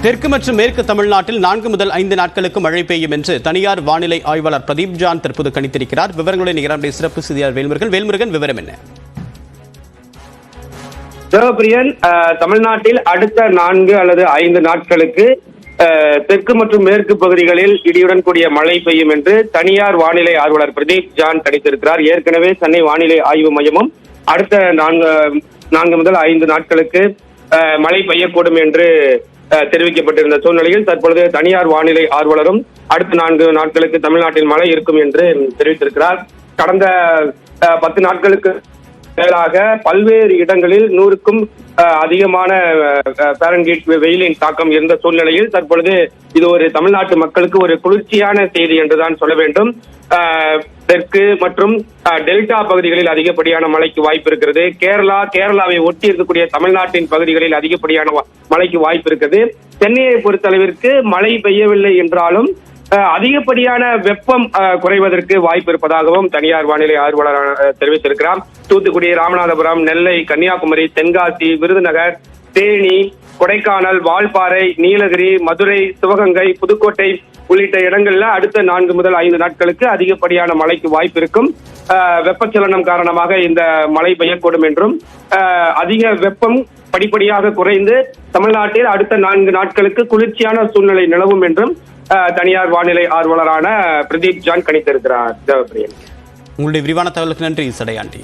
தெற்கு மற்றும் மேற்கு தமிழ்நாட்டில் 4 முதல் 5 நாட்களுக்கு மழை பெய்யும் என்று தனியார் வானிலை ஆய்வாளர் பிரதீப் ஜான் தற்போது கணித்திருக்கிறார். விவரங்களை நிகரானுடைய சிறப்பு செய்தியாளர் வேல்முருகன் விவரம் என்ன? தேவப்பிரியன், தமிழ்நாட்டில் அடுத்த 4 அல்லது 5 நாட்களுக்கு தெற்கு மற்றும் மேற்கு பகுதிகளில் இடியுடன் கூடிய மழை பெய்யும் என்று தனியார் வானிலை ஆர்வலர் பிரதீப் ஜான் கணித்திருக்கிறார். ஏற்கனவே சென்னை வானிலை ஆய்வு மையமும் அடுத்த 4 முதல் 5 நாட்களுக்கு மழை பெய்யக்கூடும் என்று தெரிவிக்கப்பட்டிருந்த சூழ்நிலையில் தற்பொழுது தனியார் வானிலை ஆர்வலரும் அடுத்த 4 நாட்களுக்கு தமிழ்நாட்டில் மழை இருக்கும் என்று தெரிவித்திருக்கிறார். கடந்த 10 நாட்களுக்கு மேலாக பல்வேறு இடங்களில் 100க்கும் அதிகமான பாரன்ஹீட் வெயிலின் தாக்கம் இருந்த சூழ்நிலையில் தற்பொழுது இது ஒரு தமிழ்நாட்டு மக்களுக்கு ஒரு குளிர்ச்சியான செய்தி என்றுதான் சொல்ல வேண்டும். தெற்கு மற்றும் டெல்டா பகுதிகளில் அதிகப்படியான மழைக்கு வாய்ப்பு இருக்கிறது. கேரளாவை ஒட்டி இருக்கக்கூடிய தமிழ்நாட்டின் பகுதிகளில் அதிகப்படியான மழைக்கு வாய்ப்பு இருக்கிறது. சென்னையை பொறுத்தளவிற்கு மழை பெய்யவில்லை என்றாலும் அதிகப்படியான வெப்பம் குறைவதற்கு வாய்ப்பு இருப்பதாகவும் தனியார் வானிலை ஆர்வலர் தெரிவித்திருக்கிறார். தூத்துக்குடி, ராமநாதபுரம், நெல்லை, கன்னியாகுமரி, தென்காசி, விருதுநகர், தேனி, கொடைக்கானல், வால்பாறை, நீலகிரி, மதுரை, சிவகங்கை, புதுக்கோட்டை உள்ளிட்ட இடங்கள்ல அடுத்த 4 முதல் 5 நாட்களுக்கு அதிகப்படியான மழைக்கு வாய்ப்பு இருக்கும். வெப்பச்சலனம் காரணமாக இந்த மழை பெய்யக்கூடும் என்றும் அதிக வெப்பம் படிப்படியாக குறைந்து தமிழ்நாட்டில் அடுத்த 4 நாட்களுக்கு குளிர்ச்சியான சூழ்நிலை நிலவும் என்றும் தனியார் வானிலை ஆர்வலரான பிரதீப் ஜான் கணித்திருக்கிறார். தேவப்பிரியன், உங்களுடைய விரிவான தகவலுக்கு நன்றி சடையாண்டி.